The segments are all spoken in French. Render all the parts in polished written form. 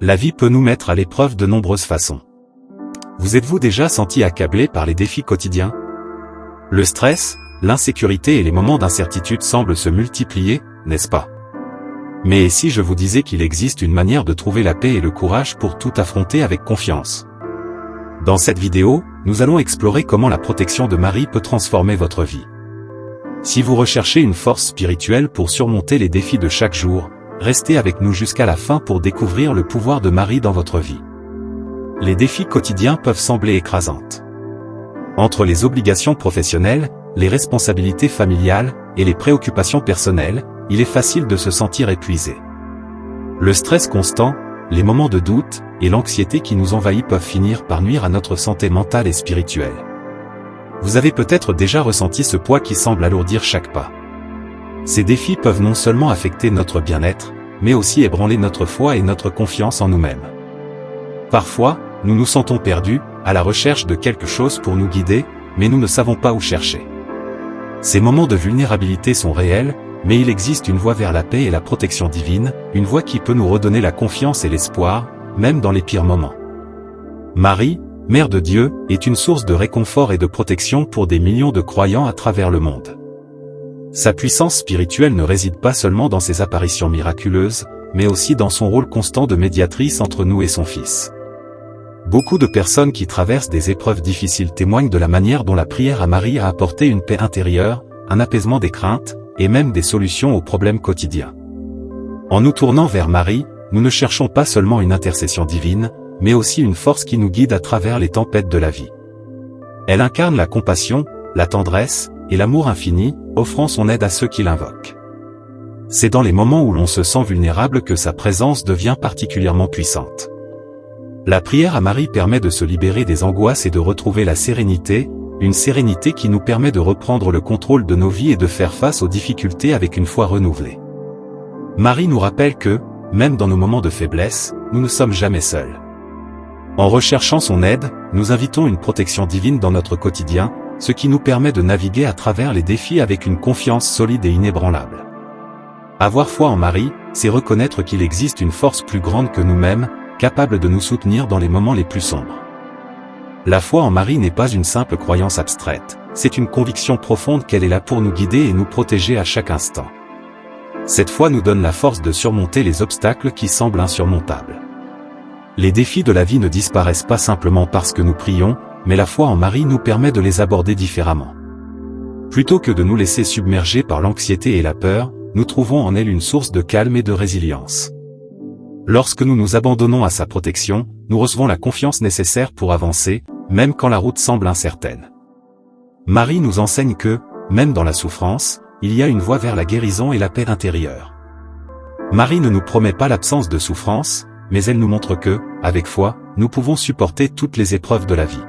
La vie peut nous mettre à l'épreuve de nombreuses façons. Vous êtes-vous déjà senti accablé par les défis quotidiens? Le stress, l'insécurité et les moments d'incertitude semblent se multiplier, n'est-ce pas? Mais si je vous disais qu'il existe une manière de trouver la paix et le courage pour tout affronter avec confiance? Dans cette vidéo, nous allons explorer comment la protection de Marie peut transformer votre vie. Si vous recherchez une force spirituelle pour surmonter les défis de chaque jour, restez avec nous jusqu'à la fin pour découvrir le pouvoir de Marie dans votre vie. Les défis quotidiens peuvent sembler écrasantes. Entre les obligations professionnelles, les responsabilités familiales et les préoccupations personnelles, il est facile de se sentir épuisé. Le stress constant, les moments de doute et l'anxiété qui nous envahit peuvent finir par nuire à notre santé mentale et spirituelle. Vous avez peut-être déjà ressenti ce poids qui semble alourdir chaque pas. Ces défis peuvent non seulement affecter notre bien-être, mais aussi ébranler notre foi et notre confiance en nous-mêmes. Parfois, nous nous sentons perdus, à la recherche de quelque chose pour nous guider, mais nous ne savons pas où chercher. Ces moments de vulnérabilité sont réels, mais il existe une voie vers la paix et la protection divine, une voie qui peut nous redonner la confiance et l'espoir, même dans les pires moments. Marie, Mère de Dieu, est une source de réconfort et de protection pour des millions de croyants à travers le monde. Sa puissance spirituelle ne réside pas seulement dans ses apparitions miraculeuses, mais aussi dans son rôle constant de médiatrice entre nous et son Fils. Beaucoup de personnes qui traversent des épreuves difficiles témoignent de la manière dont la prière à Marie a apporté une paix intérieure, un apaisement des craintes, et même des solutions aux problèmes quotidiens. En nous tournant vers Marie, nous ne cherchons pas seulement une intercession divine, mais aussi une force qui nous guide à travers les tempêtes de la vie. Elle incarne la compassion, la tendresse, et l'amour infini, offrant son aide à ceux qui l'invoquent. C'est dans les moments où l'on se sent vulnérable que sa présence devient particulièrement puissante. La prière à Marie permet de se libérer des angoisses et de retrouver la sérénité, une sérénité qui nous permet de reprendre le contrôle de nos vies et de faire face aux difficultés avec une foi renouvelée. Marie nous rappelle que, même dans nos moments de faiblesse, nous ne sommes jamais seuls. En recherchant son aide, nous invitons une protection divine dans notre quotidien, ce qui nous permet de naviguer à travers les défis avec une confiance solide et inébranlable. Avoir foi en Marie, c'est reconnaître qu'il existe une force plus grande que nous-mêmes, capable de nous soutenir dans les moments les plus sombres. La foi en Marie n'est pas une simple croyance abstraite, c'est une conviction profonde qu'elle est là pour nous guider et nous protéger à chaque instant. Cette foi nous donne la force de surmonter les obstacles qui semblent insurmontables. Les défis de la vie ne disparaissent pas simplement parce que nous prions, mais la foi en Marie nous permet de les aborder différemment. Plutôt que de nous laisser submerger par l'anxiété et la peur, nous trouvons en elle une source de calme et de résilience. Lorsque nous nous abandonnons à sa protection, nous recevons la confiance nécessaire pour avancer, même quand la route semble incertaine. Marie nous enseigne que, même dans la souffrance, il y a une voie vers la guérison et la paix intérieure. Marie ne nous promet pas l'absence de souffrance, mais elle nous montre que, avec foi, nous pouvons supporter toutes les épreuves de la vie.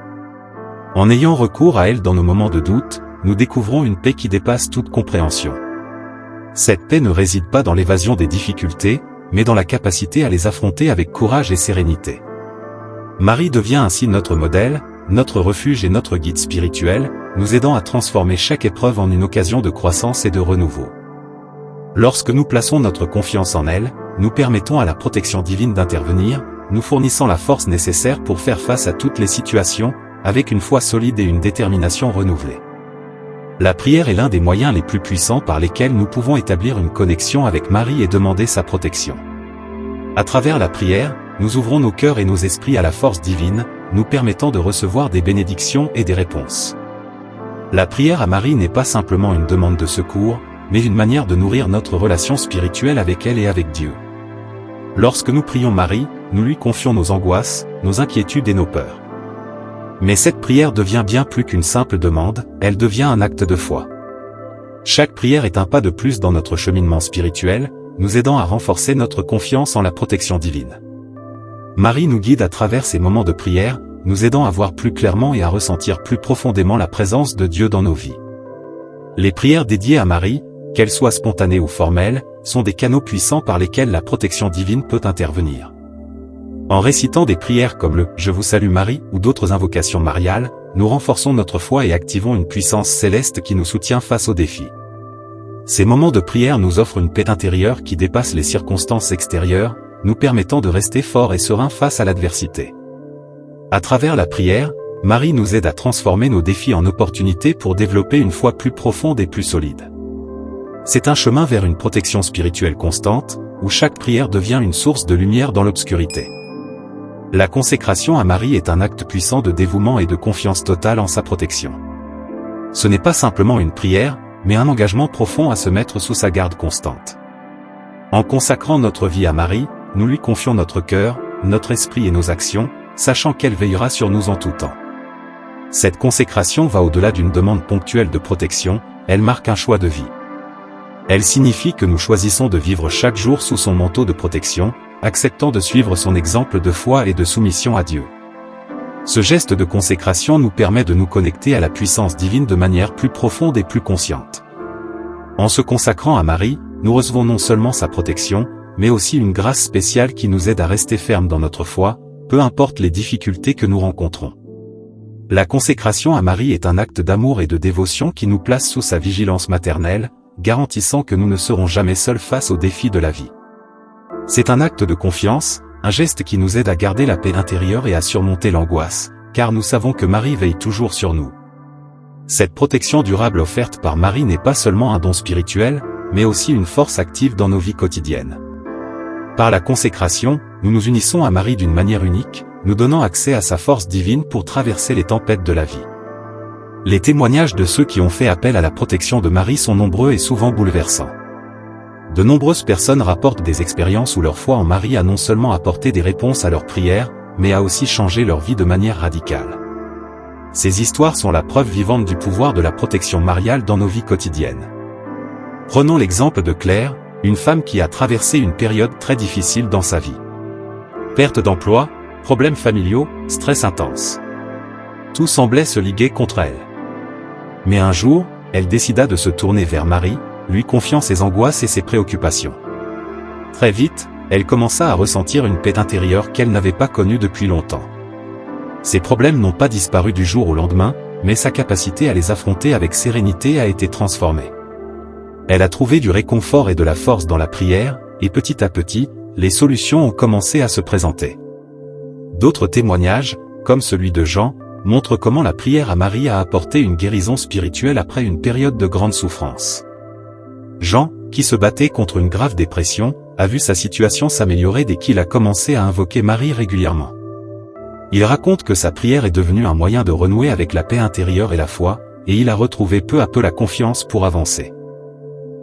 En ayant recours à elle dans nos moments de doute, nous découvrons une paix qui dépasse toute compréhension. Cette paix ne réside pas dans l'évasion des difficultés, mais dans la capacité à les affronter avec courage et sérénité. Marie devient ainsi notre modèle, notre refuge et notre guide spirituel, nous aidant à transformer chaque épreuve en une occasion de croissance et de renouveau. Lorsque nous plaçons notre confiance en elle, nous permettons à la protection divine d'intervenir, nous fournissant la force nécessaire pour faire face à toutes les situations, avec une foi solide et une détermination renouvelée. La prière est l'un des moyens les plus puissants par lesquels nous pouvons établir une connexion avec Marie et demander sa protection. À travers la prière, nous ouvrons nos cœurs et nos esprits à la force divine, nous permettant de recevoir des bénédictions et des réponses. La prière à Marie n'est pas simplement une demande de secours, mais une manière de nourrir notre relation spirituelle avec elle et avec Dieu. Lorsque nous prions Marie, nous lui confions nos angoisses, nos inquiétudes et nos peurs. Mais cette prière devient bien plus qu'une simple demande, elle devient un acte de foi. Chaque prière est un pas de plus dans notre cheminement spirituel, nous aidant à renforcer notre confiance en la protection divine. Marie nous guide à travers ces moments de prière, nous aidant à voir plus clairement et à ressentir plus profondément la présence de Dieu dans nos vies. Les prières dédiées à Marie, qu'elles soient spontanées ou formelles, sont des canaux puissants par lesquels la protection divine peut intervenir. En récitant des prières comme le « Je vous salue Marie » ou d'autres invocations mariales, nous renforçons notre foi et activons une puissance céleste qui nous soutient face aux défis. Ces moments de prière nous offrent une paix intérieure qui dépasse les circonstances extérieures, nous permettant de rester forts et sereins face à l'adversité. À travers la prière, Marie nous aide à transformer nos défis en opportunités pour développer une foi plus profonde et plus solide. C'est un chemin vers une protection spirituelle constante, où chaque prière devient une source de lumière dans l'obscurité. La consécration à Marie est un acte puissant de dévouement et de confiance totale en sa protection. Ce n'est pas simplement une prière, mais un engagement profond à se mettre sous sa garde constante. En consacrant notre vie à Marie, nous lui confions notre cœur, notre esprit et nos actions, sachant qu'elle veillera sur nous en tout temps. Cette consécration va au-delà d'une demande ponctuelle de protection, elle marque un choix de vie. Elle signifie que nous choisissons de vivre chaque jour sous son manteau de protection, acceptant de suivre son exemple de foi et de soumission à Dieu. Ce geste de consécration nous permet de nous connecter à la puissance divine de manière plus profonde et plus consciente. En se consacrant à Marie, nous recevons non seulement sa protection, mais aussi une grâce spéciale qui nous aide à rester fermes dans notre foi, peu importe les difficultés que nous rencontrons. La consécration à Marie est un acte d'amour et de dévotion qui nous place sous sa vigilance maternelle, garantissant que nous ne serons jamais seuls face aux défis de la vie. C'est un acte de confiance, un geste qui nous aide à garder la paix intérieure et à surmonter l'angoisse, car nous savons que Marie veille toujours sur nous. Cette protection durable offerte par Marie n'est pas seulement un don spirituel, mais aussi une force active dans nos vies quotidiennes. Par la consécration, nous nous unissons à Marie d'une manière unique, nous donnant accès à sa force divine pour traverser les tempêtes de la vie. Les témoignages de ceux qui ont fait appel à la protection de Marie sont nombreux et souvent bouleversants. De nombreuses personnes rapportent des expériences où leur foi en Marie a non seulement apporté des réponses à leurs prières, mais a aussi changé leur vie de manière radicale. Ces histoires sont la preuve vivante du pouvoir de la protection mariale dans nos vies quotidiennes. Prenons l'exemple de Claire, une femme qui a traversé une période très difficile dans sa vie. Perte d'emploi, problèmes familiaux, stress intense. Tout semblait se liguer contre elle. Mais un jour, elle décida de se tourner vers Marie, lui confiant ses angoisses et ses préoccupations. Très vite, elle commença à ressentir une paix intérieure qu'elle n'avait pas connue depuis longtemps. Ses problèmes n'ont pas disparu du jour au lendemain, mais sa capacité à les affronter avec sérénité a été transformée. Elle a trouvé du réconfort et de la force dans la prière, et petit à petit, les solutions ont commencé à se présenter. D'autres témoignages, comme celui de Jean, montrent comment la prière à Marie a apporté une guérison spirituelle après une période de grande souffrance. Jean, qui se battait contre une grave dépression, a vu sa situation s'améliorer dès qu'il a commencé à invoquer Marie régulièrement. Il raconte que sa prière est devenue un moyen de renouer avec la paix intérieure et la foi, et il a retrouvé peu à peu la confiance pour avancer.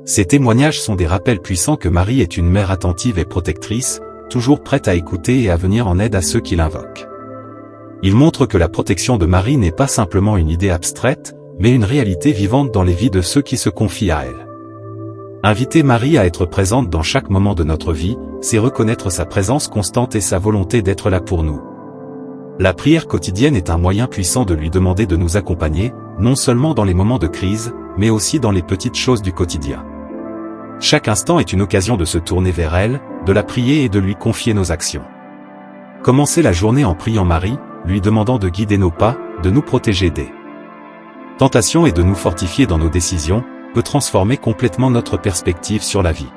Ces témoignages sont des rappels puissants que Marie est une mère attentive et protectrice, toujours prête à écouter et à venir en aide à ceux qui l'invoquent. Ils montrent que la protection de Marie n'est pas simplement une idée abstraite, mais une réalité vivante dans les vies de ceux qui se confient à elle. Inviter Marie à être présente dans chaque moment de notre vie, c'est reconnaître sa présence constante et sa volonté d'être là pour nous. La prière quotidienne est un moyen puissant de lui demander de nous accompagner, non seulement dans les moments de crise, mais aussi dans les petites choses du quotidien. Chaque instant est une occasion de se tourner vers elle, de la prier et de lui confier nos actions. Commencer la journée en priant Marie, lui demandant de guider nos pas, de nous protéger des tentations et de nous fortifier dans nos décisions, peut transformer complètement notre perspective sur la vie.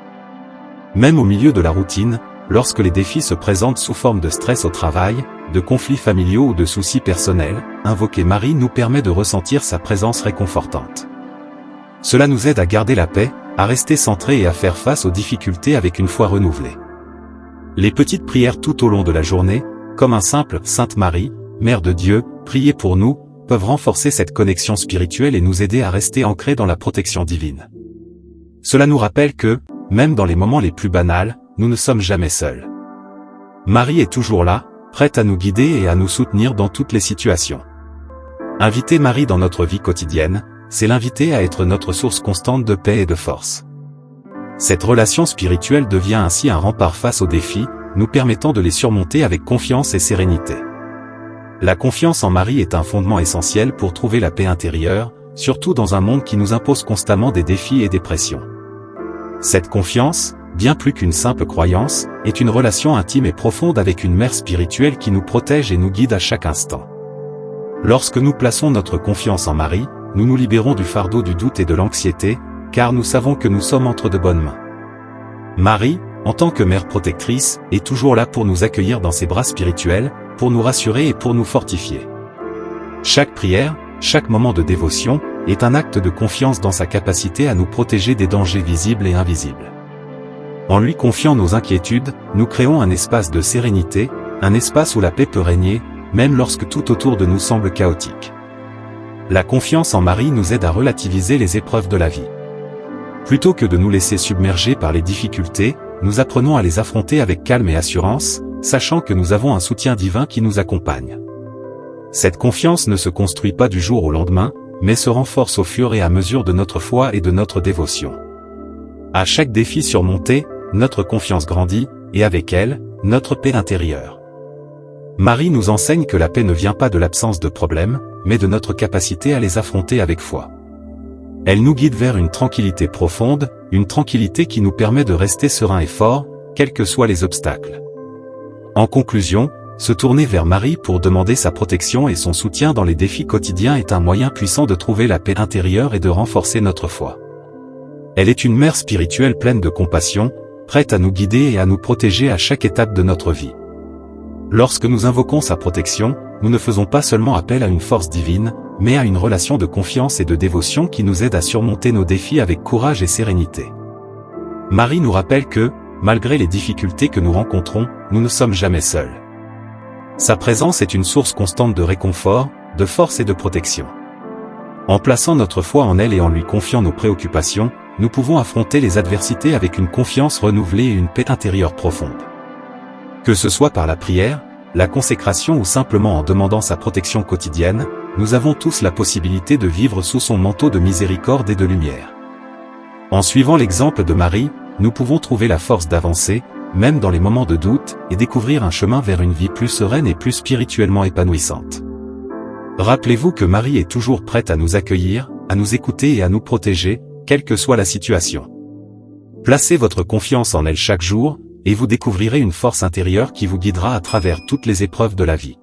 Même au milieu de la routine, lorsque les défis se présentent sous forme de stress au travail, de conflits familiaux ou de soucis personnels, invoquer Marie nous permet de ressentir sa présence réconfortante. Cela nous aide à garder la paix, à rester centrés et à faire face aux difficultés avec une foi renouvelée. Les petites prières tout au long de la journée, comme un simple « Sainte Marie, Mère de Dieu, priez pour nous », peuvent renforcer cette connexion spirituelle et nous aider à rester ancrés dans la protection divine. Cela nous rappelle que, même dans les moments les plus banals, nous ne sommes jamais seuls. Marie est toujours là, prête à nous guider et à nous soutenir dans toutes les situations. Inviter Marie dans notre vie quotidienne, c'est l'inviter à être notre source constante de paix et de force. Cette relation spirituelle devient ainsi un rempart face aux défis, nous permettant de les surmonter avec confiance et sérénité. La confiance en Marie est un fondement essentiel pour trouver la paix intérieure, surtout dans un monde qui nous impose constamment des défis et des pressions. Cette confiance, bien plus qu'une simple croyance, est une relation intime et profonde avec une mère spirituelle qui nous protège et nous guide à chaque instant. Lorsque nous plaçons notre confiance en Marie, nous nous libérons du fardeau du doute et de l'anxiété, car nous savons que nous sommes entre de bonnes mains. Marie, en tant que mère protectrice, est toujours là pour nous accueillir dans ses bras spirituels, pour nous rassurer et pour nous fortifier. Chaque prière, chaque moment de dévotion, est un acte de confiance dans sa capacité à nous protéger des dangers visibles et invisibles. En lui confiant nos inquiétudes, nous créons un espace de sérénité, un espace où la paix peut régner, même lorsque tout autour de nous semble chaotique. La confiance en Marie nous aide à relativiser les épreuves de la vie. Plutôt que de nous laisser submerger par les difficultés, nous apprenons à les affronter avec calme et assurance, sachant que nous avons un soutien divin qui nous accompagne. Cette confiance ne se construit pas du jour au lendemain, mais se renforce au fur et à mesure de notre foi et de notre dévotion. À chaque défi surmonté, notre confiance grandit, et avec elle, notre paix intérieure. Marie nous enseigne que la paix ne vient pas de l'absence de problèmes, mais de notre capacité à les affronter avec foi. Elle nous guide vers une tranquillité profonde, une tranquillité qui nous permet de rester sereins et forts, quels que soient les obstacles. En conclusion, se tourner vers Marie pour demander sa protection et son soutien dans les défis quotidiens est un moyen puissant de trouver la paix intérieure et de renforcer notre foi. Elle est une mère spirituelle pleine de compassion, prête à nous guider et à nous protéger à chaque étape de notre vie. Lorsque nous invoquons sa protection, nous ne faisons pas seulement appel à une force divine, mais à une relation de confiance et de dévotion qui nous aide à surmonter nos défis avec courage et sérénité. Marie nous rappelle que, malgré les difficultés que nous rencontrons, nous ne sommes jamais seuls. Sa présence est une source constante de réconfort, de force et de protection. En plaçant notre foi en elle et en lui confiant nos préoccupations, nous pouvons affronter les adversités avec une confiance renouvelée et une paix intérieure profonde. Que ce soit par la prière, la consécration ou simplement en demandant sa protection quotidienne, nous avons tous la possibilité de vivre sous son manteau de miséricorde et de lumière. En suivant l'exemple de Marie, nous pouvons trouver la force d'avancer, même dans les moments de doute, et découvrir un chemin vers une vie plus sereine et plus spirituellement épanouissante. Rappelez-vous que Marie est toujours prête à nous accueillir, à nous écouter et à nous protéger, quelle que soit la situation. Placez votre confiance en elle chaque jour, et vous découvrirez une force intérieure qui vous guidera à travers toutes les épreuves de la vie.